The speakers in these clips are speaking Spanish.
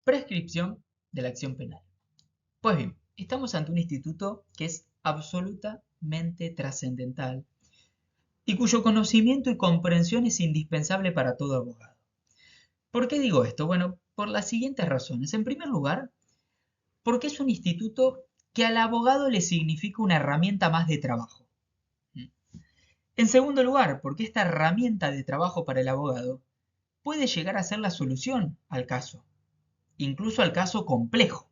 prescripción de la acción penal. Pues bien, estamos ante un instituto que es absolutamente trascendental y cuyo conocimiento y comprensión es indispensable para todo abogado. ¿Por qué digo esto? Bueno, por las siguientes razones. En primer lugar, porque es un instituto que al abogado le significa una herramienta más de trabajo. En segundo lugar, porque esta herramienta de trabajo para el abogado puede llegar a ser la solución al caso, incluso al caso complejo.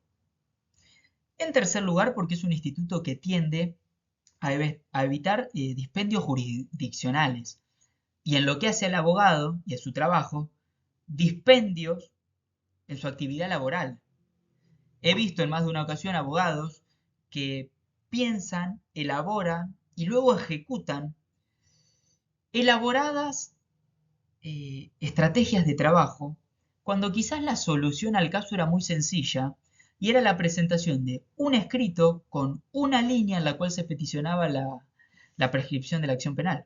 En tercer lugar, porque es un instituto que tiende a evitar dispendios jurisdiccionales y en lo que hace al abogado y a su trabajo, dispendios en su actividad laboral. He visto en más de una ocasión abogados que piensan, elaboran y luego ejecutan elaboradas estrategias de trabajo cuando quizás la solución al caso era muy sencilla y era la presentación de un escrito con una línea en la cual se peticionaba la prescripción de la acción penal.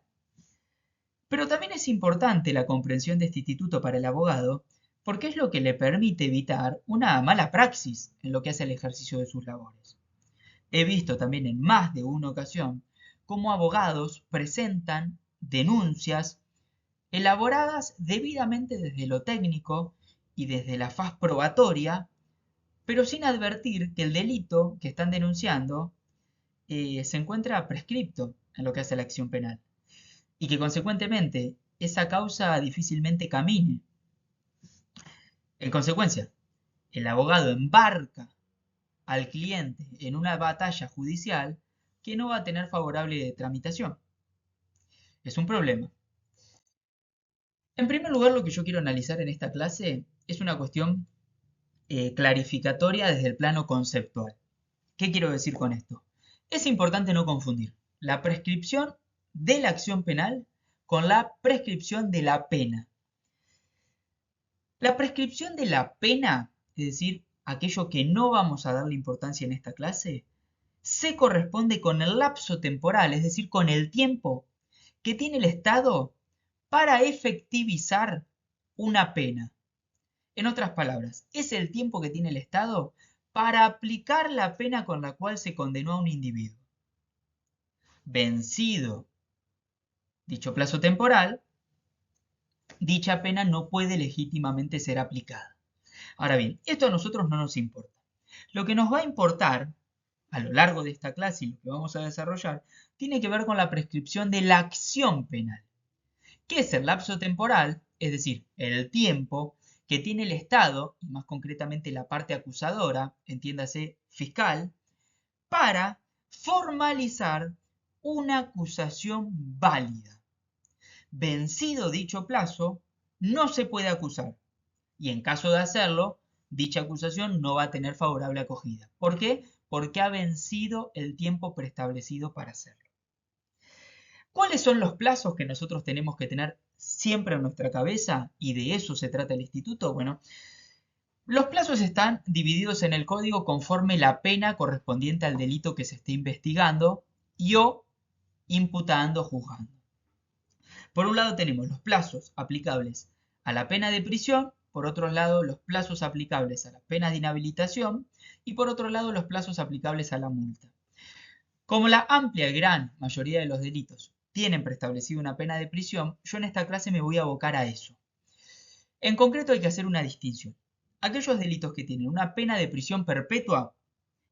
Pero también es importante la comprensión de este instituto para el abogado porque es lo que le permite evitar una mala praxis en lo que hace al ejercicio de sus labores. He visto también en más de una ocasión cómo abogados presentan denuncias elaboradas debidamente desde lo técnico y desde la faz probatoria, pero sin advertir que el delito que están denunciando se encuentra prescripto en lo que hace a la acción penal y que consecuentemente esa causa difícilmente camine. En consecuencia, el abogado embarca al cliente en una batalla judicial que no va a tener favorable tramitación. Es un problema. En primer lugar, lo que yo quiero analizar en esta clase es una cuestión clarificatoria desde el plano conceptual. ¿Qué quiero decir con esto? Es importante no confundir la prescripción de la acción penal con la prescripción de la pena. La prescripción de la pena, es decir, aquello que no vamos a darle importancia en esta clase, se corresponde con el lapso temporal, es decir, con el tiempo que tiene el Estado para efectivizar una pena. En otras palabras, es el tiempo que tiene el Estado para aplicar la pena con la cual se condenó a un individuo. Vencido dicho plazo temporal, dicha pena no puede legítimamente ser aplicada. Ahora bien, esto a nosotros no nos importa. Lo que nos va a importar a lo largo de esta clase y lo que vamos a desarrollar tiene que ver con la prescripción de la acción penal, que es el lapso temporal, es decir, el tiempo que tiene el Estado, y más concretamente la parte acusadora, entiéndase fiscal, para formalizar una acusación válida. Vencido dicho plazo, no se puede acusar, y en caso de hacerlo, dicha acusación no va a tener favorable acogida. ¿Por qué? Porque ha vencido el tiempo preestablecido para hacerlo. ¿Cuáles son los plazos que nosotros tenemos que tener siempre en nuestra cabeza? Y de eso se trata el instituto. Bueno, los plazos están divididos en el código conforme la pena correspondiente al delito que se esté investigando y o imputando o juzgando. Por un lado tenemos los plazos aplicables a la pena de prisión, por otro lado los plazos aplicables a las penas de inhabilitación y por otro lado los plazos aplicables a la multa. Como la amplia y gran mayoría de los delitos tienen preestablecido una pena de prisión, yo en esta clase me voy a abocar a eso. En concreto hay que hacer una distinción. Aquellos delitos que tienen una pena de prisión perpetua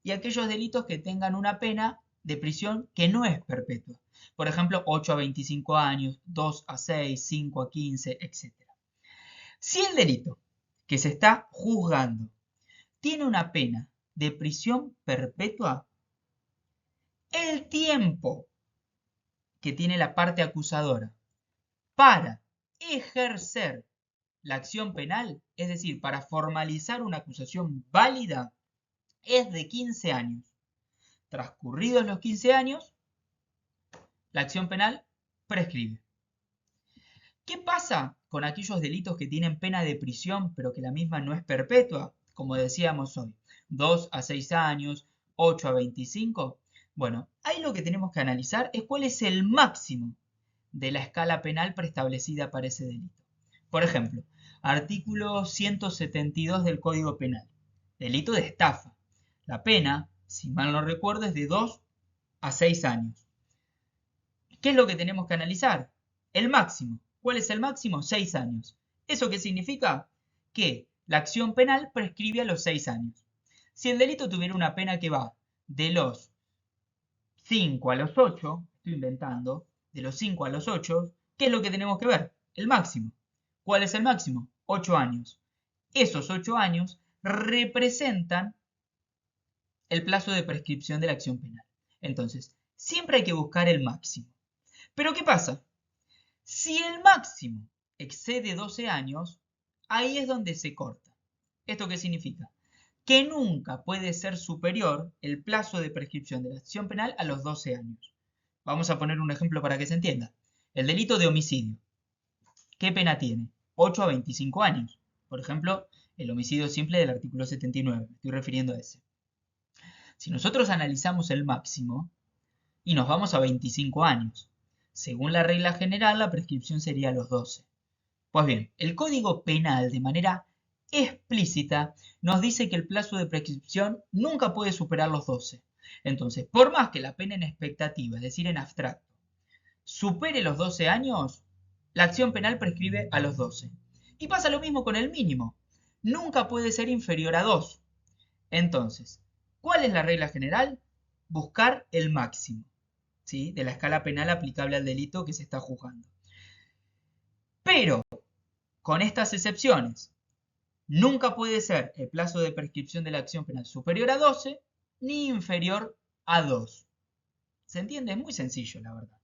y aquellos delitos que tengan una pena de prisión que no es perpetua. Por ejemplo, 8 a 25 años, 2 a 6, 5 a 15, etc. Si el delito que se está juzgando tiene una pena de prisión perpetua, el tiempo que tiene la parte acusadora para ejercer la acción penal, es decir, para formalizar una acusación válida, es de 15 años. Transcurridos los 15 años, la acción penal prescribe. ¿Qué pasa con aquellos delitos que tienen pena de prisión pero que la misma no es perpetua? Como decíamos hoy, 2 a 6 años, 8 a 25. Bueno, ahí lo que tenemos que analizar es cuál es el máximo de la escala penal preestablecida para ese delito. Por ejemplo, Artículo 172 del Código Penal. Delito de estafa. La pena, si mal no recuerdo, es de 2 a 6 años. ¿Qué es lo que tenemos que analizar? El máximo. ¿Cuál es el máximo? 6 años. ¿Eso qué significa? Que la acción penal prescribe a los 6 años. Si el delito tuviera una pena que va de los 5 a los 8, estoy inventando, de los 5 a los 8, ¿qué es lo que tenemos que ver? El máximo. ¿Cuál es el máximo? 8 años. Esos 8 años representan el plazo de prescripción de la acción penal. Entonces, siempre hay que buscar el máximo. Pero ¿qué pasa? Si el máximo excede 12 años, ahí es donde se corta. ¿Esto qué significa? Que nunca puede ser superior el plazo de prescripción de la acción penal a los 12 años. Vamos a poner un ejemplo para que se entienda. El delito de homicidio. ¿Qué pena tiene? 8 a 25 años. Por ejemplo, el homicidio simple del artículo 79. Me estoy refiriendo a ese. Si nosotros analizamos el máximo y nos vamos a 25 años, según la regla general, la prescripción sería a los 12. Pues bien, el Código Penal de manera explícita nos dice que el plazo de prescripción nunca puede superar los 12. Entonces, por más que la pena en expectativa, es decir, en abstracto, supere los 12 años, la acción penal prescribe a los 12. Y pasa lo mismo con el mínimo. Nunca puede ser inferior a 2. Entonces, ¿cuál es la regla general? Buscar el máximo, ¿sí?, de la escala penal aplicable al delito que se está juzgando. Pero, con estas excepciones, nunca puede ser el plazo de prescripción de la acción penal superior a 12 ni inferior a 2. ¿Se entiende? Es muy sencillo, la verdad.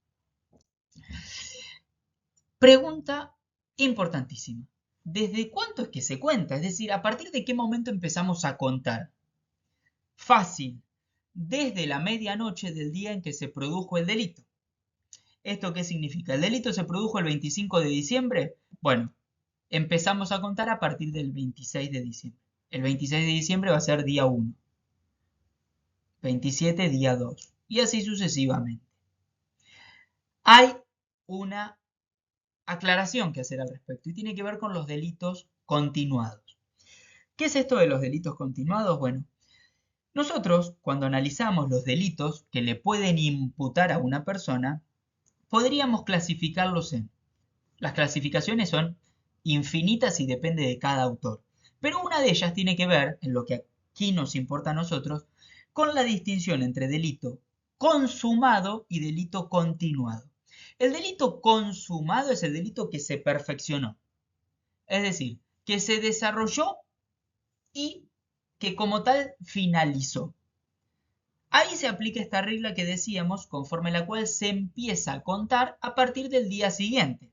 Pregunta importantísima. ¿Desde cuánto es que se cuenta? Es decir, ¿a partir de qué momento empezamos a contar? Fácil. Desde la medianoche del día en que se produjo el delito. ¿Esto qué significa? ¿El delito se produjo el 25 de diciembre? Bueno, empezamos a contar a partir del 26 de diciembre. El 26 de diciembre va a ser día 1. 27, día 2. Y así sucesivamente. Hay una aclaración que hacer al respecto y tiene que ver con los delitos continuados. ¿Qué es esto de los delitos continuados? Bueno, nosotros cuando analizamos los delitos que le pueden imputar a una persona, podríamos clasificarlos en... Las clasificaciones son infinitas y depende de cada autor. Pero una de ellas tiene que ver, en lo que aquí nos importa a nosotros, con la distinción entre delito consumado y delito continuado. El delito consumado es el delito que se perfeccionó. Es decir, que se desarrolló y que como tal finalizó. Ahí se aplica esta regla que decíamos, conforme la cual se empieza a contar a partir del día siguiente.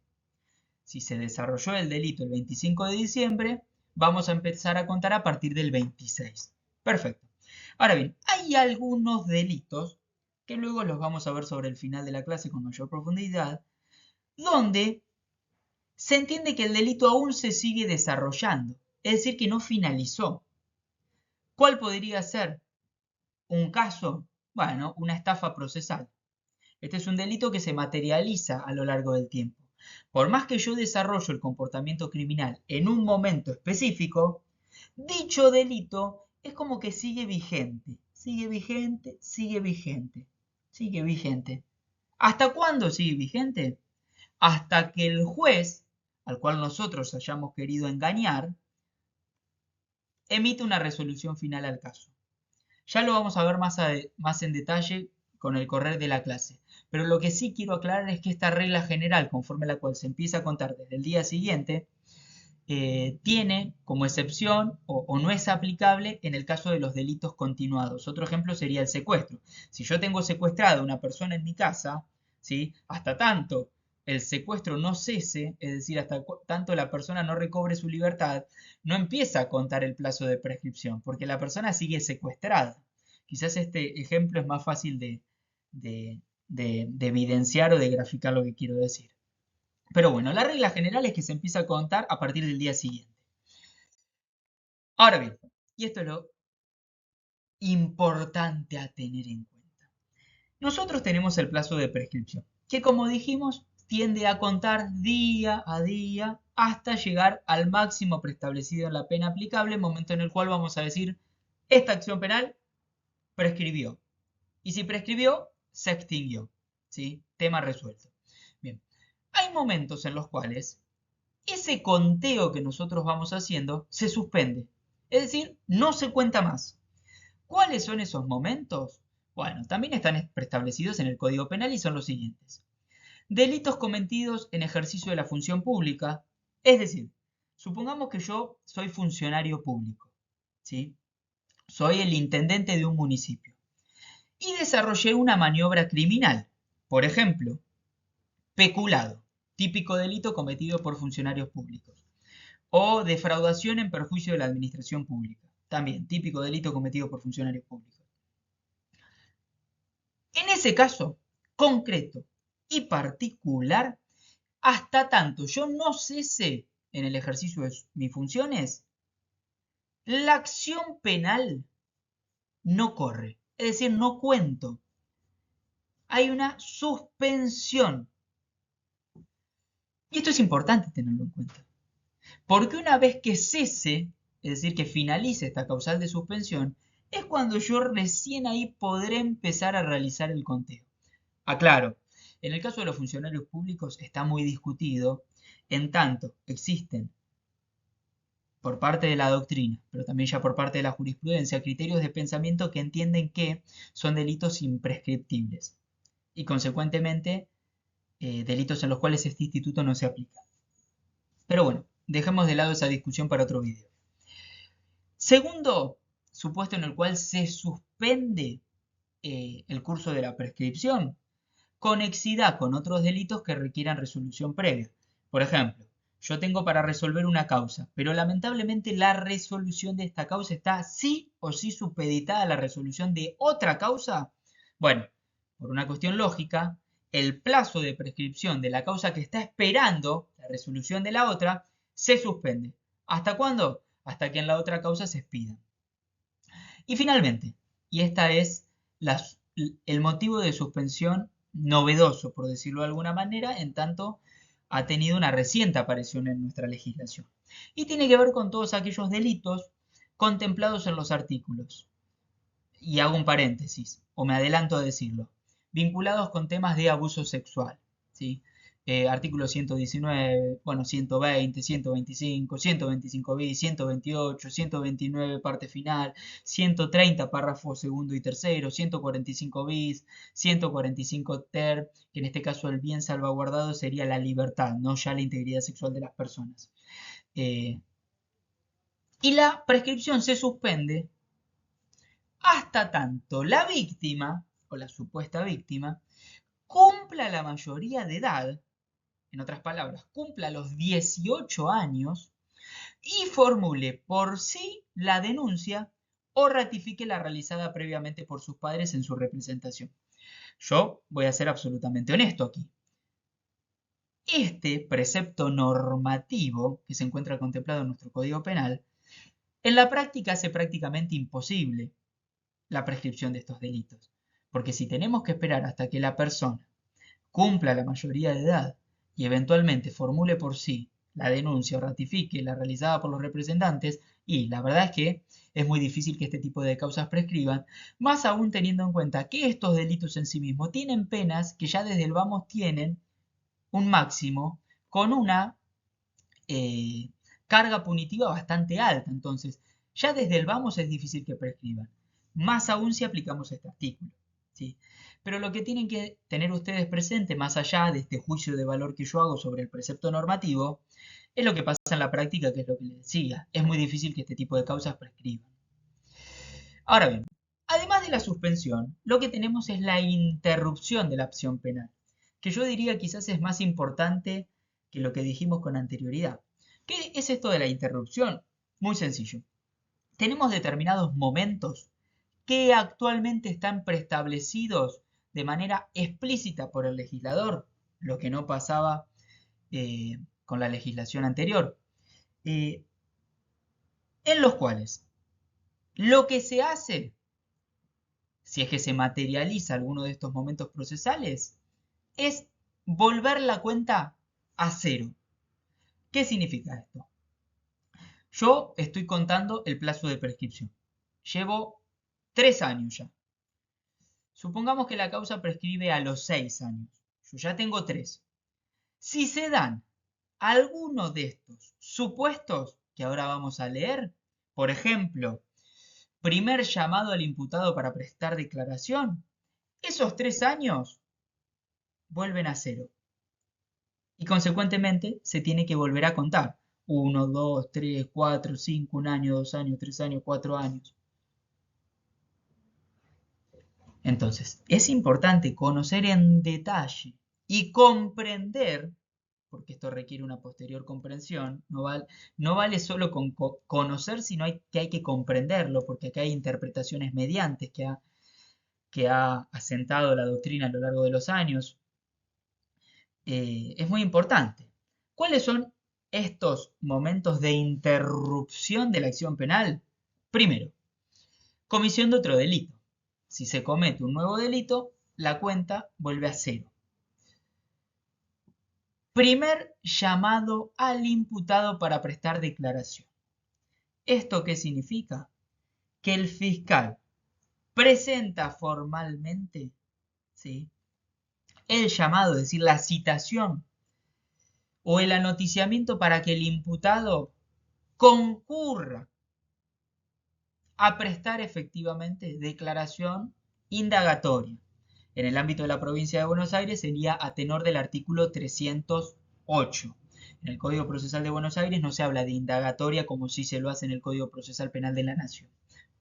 Si se desarrolló el delito el 25 de diciembre, vamos a empezar a contar a partir del 26. Perfecto. Ahora bien, hay algunos delitos, que luego los vamos a ver sobre el final de la clase con mayor profundidad, donde se entiende que el delito aún se sigue desarrollando, es decir, que no finalizó. ¿Cuál podría ser un caso? Bueno, una estafa procesal. Este es un delito que se materializa a lo largo del tiempo. Por más que yo desarrollo el comportamiento criminal en un momento específico, dicho delito es como que sigue vigente, sigue vigente, sigue vigente, sigue vigente. ¿Hasta cuándo sigue vigente? Hasta que el juez, al cual nosotros hayamos querido engañar, emite una resolución final al caso. Ya lo vamos a ver más en detalle con el correr de la clase. Pero lo que sí quiero aclarar es que esta regla general, conforme la cual se empieza a contar desde el día siguiente, tiene como excepción o no es aplicable en el caso de los delitos continuados. Otro ejemplo sería el secuestro. Si yo tengo secuestrada a una persona en mi casa, ¿sí?, hasta tanto el secuestro no cese, es decir, hasta tanto la persona no recobre su libertad, no empieza a contar el plazo de prescripción, porque la persona sigue secuestrada. Quizás este ejemplo es más fácil de evidenciar o de graficar lo que quiero decir. Pero bueno, la regla general es que se empieza a contar a partir del día siguiente. Ahora bien, y esto es lo importante a tener en cuenta. Nosotros tenemos el plazo de prescripción, que como dijimos, tiende a contar día a día hasta llegar al máximo preestablecido en la pena aplicable, momento en el cual vamos a decir, esta acción penal prescribió. Y si prescribió, se extinguió. ¿Sí? Tema resuelto. Bien. Hay momentos en los cuales ese conteo que nosotros vamos haciendo se suspende. Es decir, no se cuenta más. ¿Cuáles son esos momentos? Bueno, también están preestablecidos en el Código Penal y son los siguientes. Delitos cometidos en ejercicio de la función pública. Es decir, supongamos que yo soy funcionario público. ¿Sí? Soy el intendente de un municipio. Y desarrollé una maniobra criminal. Por ejemplo, peculado, típico delito cometido por funcionarios públicos. O defraudación en perjuicio de la administración pública, también típico delito cometido por funcionarios públicos. En ese caso concreto y particular, hasta tanto yo no cese en el ejercicio de mis funciones, la acción penal no corre, es decir, no cuento. Hay una suspensión. Y esto es importante tenerlo en cuenta. Porque una vez que cese, es decir, que finalice esta causal de suspensión, es cuando yo recién ahí podré empezar a realizar el conteo. Aclaro, en el caso de los funcionarios públicos está muy discutido, en tanto existen por parte de la doctrina, pero también ya por parte de la jurisprudencia, criterios de pensamiento que entienden que son delitos imprescriptibles y consecuentemente delitos en los cuales este instituto no se aplica. Pero bueno, dejemos de lado esa discusión para otro video. Segundo supuesto en el cual se suspende el curso de la prescripción, conexidad con otros delitos que requieran resolución previa. Por ejemplo, yo tengo para resolver una causa, pero lamentablemente la resolución de esta causa está sí o sí supeditada a la resolución de otra causa. Bueno, por una cuestión lógica, el plazo de prescripción de la causa que está esperando la resolución de la otra se suspende. ¿Hasta cuándo? Hasta que en la otra causa se expida. Y finalmente, y esta es el motivo de suspensión novedoso, por decirlo de alguna manera, en tanto ha tenido una reciente aparición en nuestra legislación. Y tiene que ver con todos aquellos delitos contemplados en los artículos. Y hago un paréntesis, o me adelanto a decirlo, vinculados con temas de abuso sexual. ¿Sí? Artículo 119, bueno, 120, 125, 125 bis, 128, 129 parte final, 130 párrafo segundo y tercero, 145 bis, 145 ter, que en este caso el bien salvaguardado sería la libertad, no ya la integridad sexual de las personas. Y la prescripción se suspende hasta tanto la víctima, o la supuesta víctima, cumpla la mayoría de edad, en otras palabras, cumpla los 18 años y formule por sí la denuncia o ratifique la realizada previamente por sus padres en su representación. Yo voy a ser absolutamente honesto aquí. Este precepto normativo que se encuentra contemplado en nuestro Código Penal, en la práctica hace prácticamente imposible la prescripción de estos delitos. Porque si tenemos que esperar hasta que la persona cumpla la mayoría de edad y eventualmente formule por sí la denuncia o ratifique la realizada por los representantes, y la verdad es que es muy difícil que este tipo de causas prescriban, más aún teniendo en cuenta que estos delitos en sí mismos tienen penas que ya desde el vamos tienen un máximo con una eh, carga punitiva bastante alta. Entonces, ya desde el vamos es difícil que prescriban. Más aún si aplicamos este artículo. ¿Sí? Pero lo que tienen que tener ustedes presente, más allá de este juicio de valor que yo hago sobre el precepto normativo, es lo que pasa en la práctica, que es lo que les decía. Es muy difícil que este tipo de causas prescriban. Ahora bien, además de la suspensión, lo que tenemos es la interrupción de la acción penal, que yo diría quizás es más importante que lo que dijimos con anterioridad. ¿Qué es esto de la interrupción? Muy sencillo. Tenemos determinados momentos que actualmente están preestablecidos de manera explícita por el legislador, lo que no pasaba con la legislación anterior, en los cuales lo que se hace, si es que se materializa alguno de estos momentos procesales, es volver la cuenta a cero. ¿Qué significa esto? Yo estoy contando el plazo de prescripción. Llevo 3 años ya. Supongamos que la causa prescribe a los 6 años. Yo ya tengo 3. Si se dan alguno de estos supuestos que ahora vamos a leer, por ejemplo, primer llamado al imputado para prestar declaración, esos 3 años vuelven a 0. Y consecuentemente se tiene que volver a contar. 1, 2, 3, 4, 5, 1 año, 2 años, 3 años, 4 años. Entonces, es importante conocer en detalle y comprender, porque esto requiere una posterior comprensión, no vale solo con conocer, sino que hay que comprenderlo, porque acá hay interpretaciones mediantes que ha asentado la doctrina a lo largo de los años. Es muy importante. ¿Cuáles son estos momentos de interrupción de la acción penal? Primero, comisión de otro delito. Si se comete un nuevo delito, la cuenta vuelve a 0. Primer llamado al imputado para prestar declaración. ¿Esto qué significa? Que el fiscal presenta formalmente, ¿sí?, el llamado, es decir, la citación o el anoticiamiento para que el imputado concurra a prestar efectivamente declaración indagatoria. En el ámbito de la provincia de Buenos Aires sería a tenor del artículo 308. En el Código Procesal de Buenos Aires no se habla de indagatoria como sí se lo hace en el Código Procesal Penal de la Nación.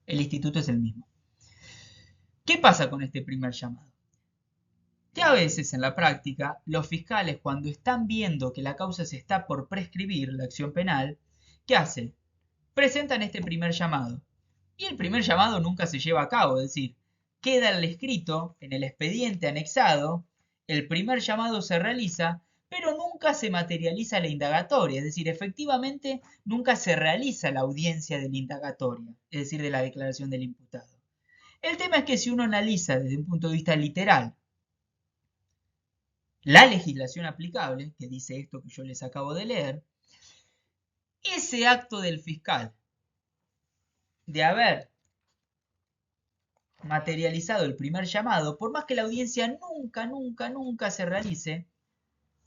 El instituto es el mismo. ¿Qué pasa con este primer llamado? Que a veces en la práctica los fiscales, cuando están viendo que la causa se está por prescribir, la acción penal, ¿qué hacen? Presentan este primer llamado. Y el primer llamado nunca se lleva a cabo, es decir, queda el escrito en el expediente anexado, el primer llamado se realiza, pero nunca se materializa la indagatoria, es decir, efectivamente nunca se realiza la audiencia de la indagatoria, es decir, de la declaración del imputado. El tema es que si uno analiza desde un punto de vista literal la legislación aplicable, que dice esto que yo les acabo de leer, ese acto del fiscal de haber materializado el primer llamado, por más que la audiencia nunca se realice,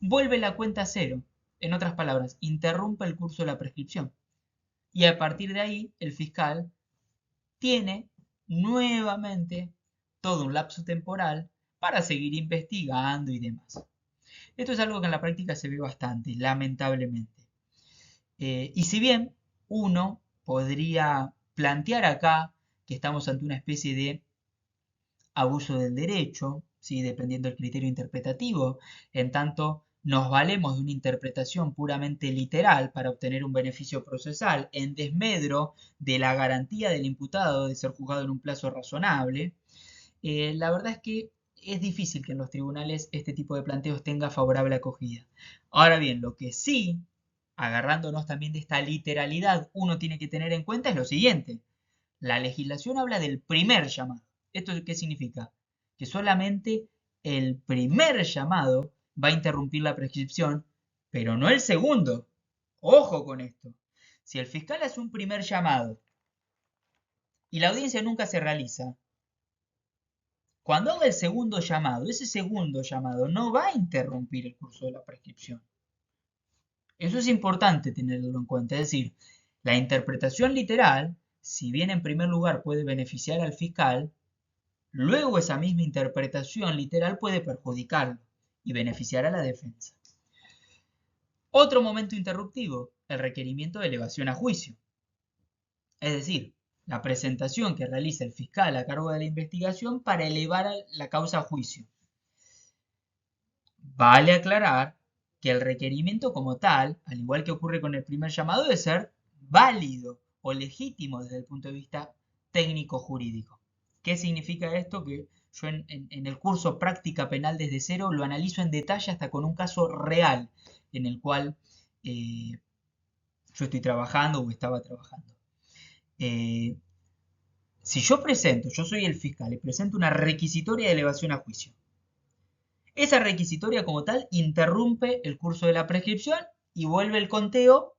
vuelve la cuenta a 0. En otras palabras, interrumpe el curso de la prescripción. Y a partir de ahí, el fiscal tiene nuevamente todo un lapso temporal para seguir investigando y demás. Esto es algo que en la práctica se ve bastante, lamentablemente. Y si bien uno podría plantear acá que estamos ante una especie de abuso del derecho, ¿sí?, dependiendo del criterio interpretativo, en tanto nos valemos de una interpretación puramente literal para obtener un beneficio procesal en desmedro de la garantía del imputado de ser juzgado en un plazo razonable, la verdad es que es difícil que en los tribunales este tipo de planteos tenga favorable acogida. Ahora bien, lo que sí, agarrándonos también de esta literalidad, uno tiene que tener en cuenta es lo siguiente. La legislación habla del primer llamado. ¿Esto qué significa? Que solamente el primer llamado va a interrumpir la prescripción, pero no el segundo. Ojo con esto. Si el fiscal hace un primer llamado y la audiencia nunca se realiza, cuando haga el segundo llamado, ese segundo llamado no va a interrumpir el curso de la prescripción. Eso es importante tenerlo en cuenta. Es decir, la interpretación literal, si bien en primer lugar puede beneficiar al fiscal, luego esa misma interpretación literal puede perjudicarlo y beneficiar a la defensa. Otro momento interruptivo, el requerimiento de elevación a juicio. Es decir, la presentación que realiza el fiscal a cargo de la investigación para elevar la causa a juicio. Vale aclarar que el requerimiento como tal, al igual que ocurre con el primer llamado, debe ser válido o legítimo desde el punto de vista técnico-jurídico. ¿Qué significa esto? Que yo en el curso Práctica Penal desde cero lo analizo en detalle hasta con un caso real en el cual yo estoy trabajando o estaba trabajando. Si yo soy el fiscal y presento una requisitoria de elevación a juicio, esa requisitoria como tal interrumpe el curso de la prescripción y vuelve el conteo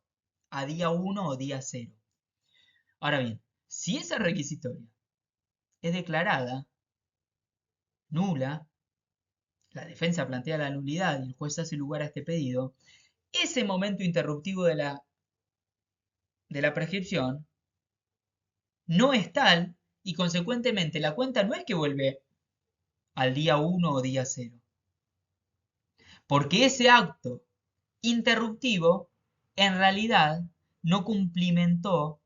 a día 1 o día 0. Ahora bien, si esa requisitoria es declarada nula, la defensa plantea la nulidad y el juez hace lugar a este pedido, ese momento interruptivo de la prescripción no es tal y consecuentemente la cuenta no es que vuelve al día 1 o día 0, porque ese acto interruptivo en realidad no cumplimentó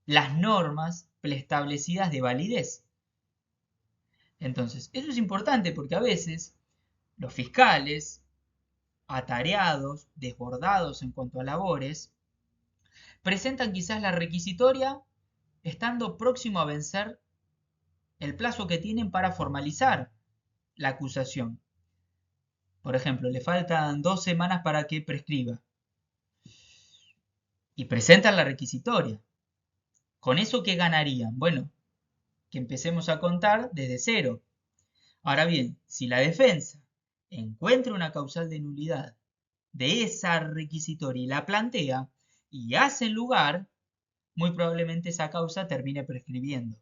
las normas preestablecidas de validez. Entonces, eso es importante porque a veces los fiscales, atareados, desbordados en cuanto a labores, presentan quizás la requisitoria estando próximo a vencer el plazo que tienen para formalizar la acusación. Por ejemplo, le faltan 2 semanas para que prescriba y presentan la requisitoria. ¿Con eso qué ganarían? Bueno, que empecemos a contar desde cero. Ahora bien, si la defensa encuentra una causal de nulidad de esa requisitoria y la plantea y hace lugar, muy probablemente esa causa termine prescribiendo.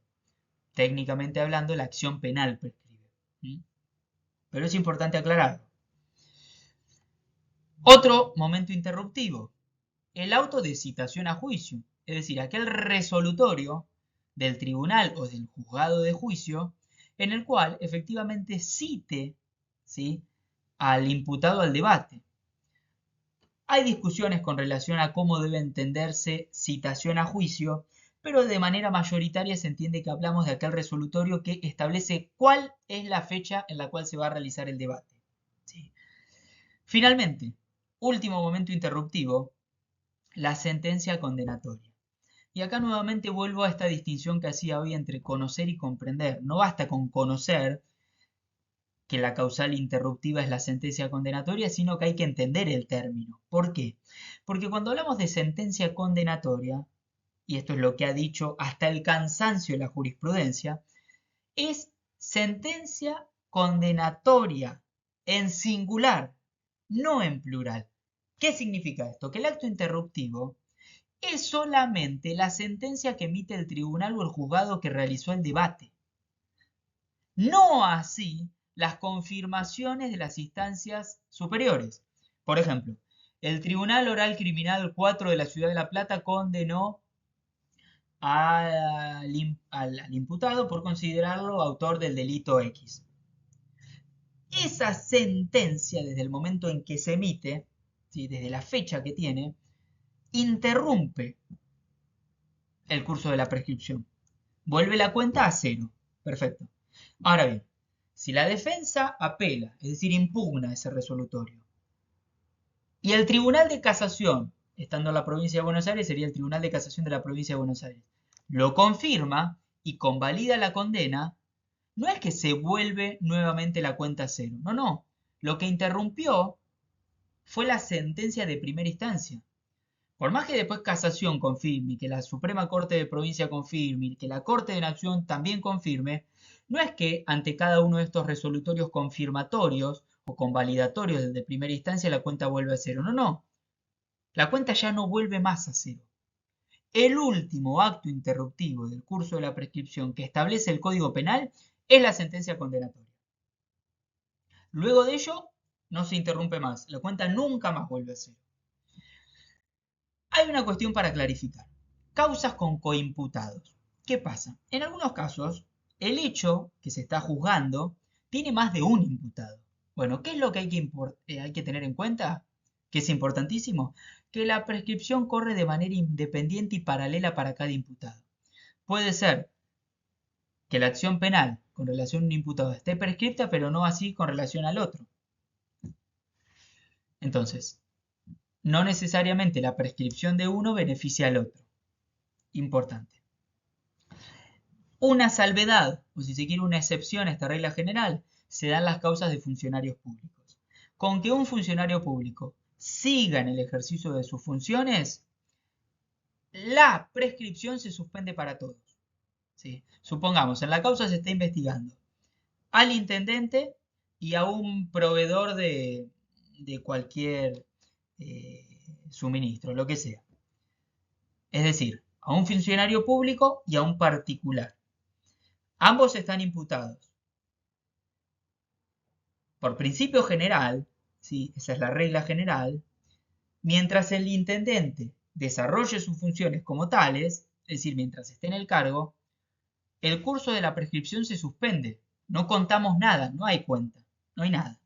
Técnicamente hablando, la acción penal prescribe. ¿Sí? Pero es importante aclararlo. Otro momento interruptivo, el auto de citación a juicio, es decir, aquel resolutorio del tribunal o del juzgado de juicio en el cual efectivamente cite, ¿sí?, al imputado al debate. Hay discusiones con relación a cómo debe entenderse citación a juicio, pero de manera mayoritaria se entiende que hablamos de aquel resolutorio que establece cuál es la fecha en la cual se va a realizar el debate. ¿Sí? Finalmente, último momento interruptivo, la sentencia condenatoria. Y acá nuevamente vuelvo a esta distinción que hacía hoy entre conocer y comprender. No basta con conocer que la causal interruptiva es la sentencia condenatoria, sino que hay que entender el término. ¿Por qué? Porque cuando hablamos de sentencia condenatoria, y esto es lo que ha dicho hasta el cansancio la jurisprudencia, es sentencia condenatoria en singular, no en plural. ¿Qué significa esto? Que el acto interruptivo es solamente la sentencia que emite el tribunal o el juzgado que realizó el debate. No así las confirmaciones de las instancias superiores. Por ejemplo, el Tribunal Oral Criminal 4 de la Ciudad de La Plata condenó al imputado por considerarlo autor del delito X. Esa sentencia, desde el momento en que se emite, ¿sí?, desde la fecha que tiene, interrumpe el curso de la prescripción. Vuelve la cuenta a 0. Perfecto. Ahora bien, si la defensa apela, es decir, impugna ese resolutorio, y el Tribunal de Casación, estando en la provincia de Buenos Aires, sería el Tribunal de Casación de la provincia de Buenos Aires, lo confirma y convalida la condena, no es que se vuelve nuevamente la cuenta a 0. No, no. Lo que interrumpió fue la sentencia de primera instancia. Por más que después Casación confirme, que la Suprema Corte de Provincia confirme, que la Corte de Nación también confirme, no es que ante cada uno de estos resolutorios confirmatorios o convalidatorios desde primera instancia la cuenta vuelve a 0. No, no. La cuenta ya no vuelve más a 0. El último acto interruptivo del curso de la prescripción que establece el Código Penal es la sentencia condenatoria. Luego de ello, no se interrumpe más. La cuenta nunca más vuelve a 0. Hay una cuestión para clarificar. Causas con coimputados. ¿Qué pasa? En algunos casos, el hecho que se está juzgando tiene más de un imputado. Bueno, ¿qué es lo que hay que tener en cuenta? Que es importantísimo. Que la prescripción corre de manera independiente y paralela para cada imputado. Puede ser que la acción penal con relación a un imputado esté prescripta, pero no así con relación al otro. Entonces, no necesariamente la prescripción de uno beneficia al otro. Importante. Una salvedad, o si se quiere una excepción a esta regla general, se dan las causas de funcionarios públicos. Con que un funcionario público siga en el ejercicio de sus funciones, la prescripción se suspende para todos. ¿Sí? Supongamos, en la causa se está investigando al intendente y a un proveedor de cualquier suministro, lo que sea. Es decir, a un funcionario público y a un particular. Ambos están imputados. Por principio general, ¿sí? Esa es la regla general, mientras el intendente desarrolle sus funciones como tales, es decir, mientras esté en el cargo, el curso de la prescripción se suspende. No contamos nada, no hay cuenta, no hay nada.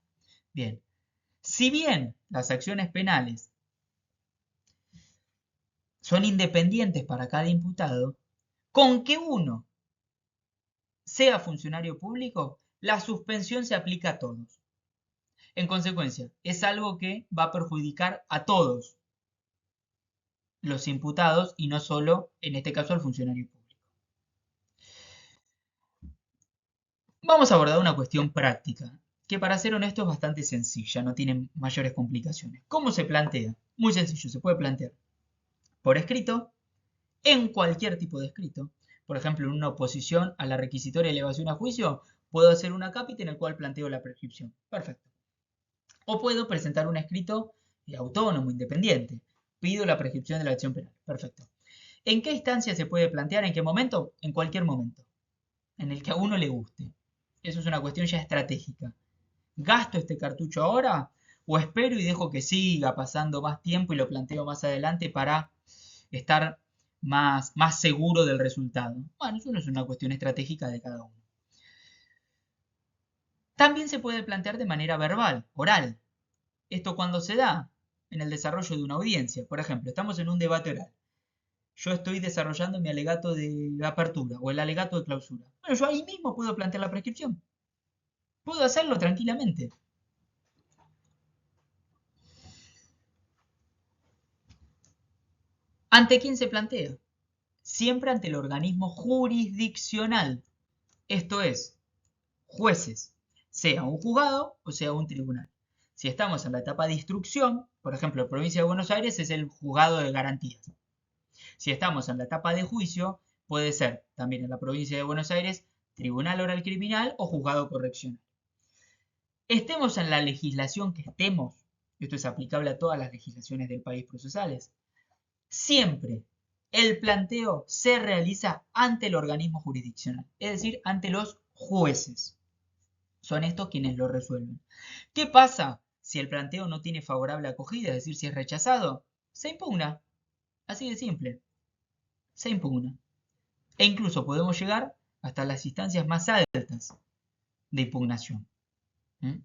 Bien, si bien las acciones penales son independientes para cada imputado, con que uno sea funcionario público, la suspensión se aplica a todos. En consecuencia, es algo que va a perjudicar a todos los imputados y no solo, en este caso, al funcionario público. Vamos a abordar una cuestión práctica, que para ser honesto es bastante sencilla, no tiene mayores complicaciones. ¿Cómo se plantea? Muy sencillo, se puede plantear por escrito, en cualquier tipo de escrito. Por ejemplo, en una oposición a la requisitoria de elevación a juicio, puedo hacer una cápita en el cual planteo la prescripción. Perfecto. O puedo presentar un escrito autónomo, independiente. Pido la prescripción de la acción penal. Perfecto. ¿En qué instancia se puede plantear? ¿En qué momento? En cualquier momento. En el que a uno le guste. Eso es una cuestión ya estratégica. ¿Gasto este cartucho ahora? ¿O espero y dejo que siga pasando más tiempo y lo planteo más adelante para estar más seguro del resultado? Bueno, eso no es una cuestión estratégica de cada uno. También se puede plantear de manera verbal, oral. Esto cuando se da en el desarrollo de una audiencia. Por ejemplo, estamos en un debate oral. Yo estoy desarrollando mi alegato de apertura o el alegato de clausura. Bueno, yo ahí mismo puedo plantear la prescripción. Puedo hacerlo tranquilamente. ¿Ante quién se plantea? Siempre ante el organismo jurisdiccional. Esto es, jueces, sea un juzgado o sea un tribunal. Si estamos en la etapa de instrucción, por ejemplo, la provincia de Buenos Aires es el juzgado de garantías. Si estamos en la etapa de juicio, puede ser también en la provincia de Buenos Aires tribunal oral criminal o juzgado correccional. Estemos en la legislación que estemos, esto es aplicable a todas las legislaciones del país procesales, siempre el planteo se realiza ante el organismo jurisdiccional, es decir, ante los jueces. Son estos quienes lo resuelven. ¿Qué pasa si el planteo no tiene favorable acogida, es decir, si es rechazado? Se impugna. Así de simple. Se impugna. E incluso podemos llegar hasta las instancias más altas de impugnación. ¿Mm?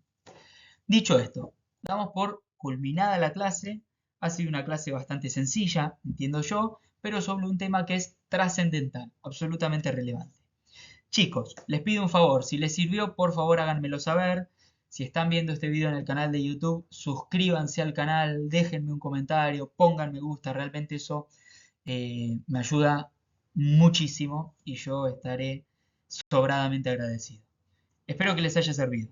Dicho esto, damos por culminada la clase. Ha sido una clase bastante sencilla, entiendo yo, pero sobre un tema que es trascendental, absolutamente relevante. Chicos, les pido un favor, si les sirvió, por favor háganmelo saber. Si están viendo este video en el canal de YouTube, suscríbanse al canal, déjenme un comentario, pongan me gusta, realmente eso me ayuda muchísimo y yo estaré sobradamente agradecido. Espero que les haya servido.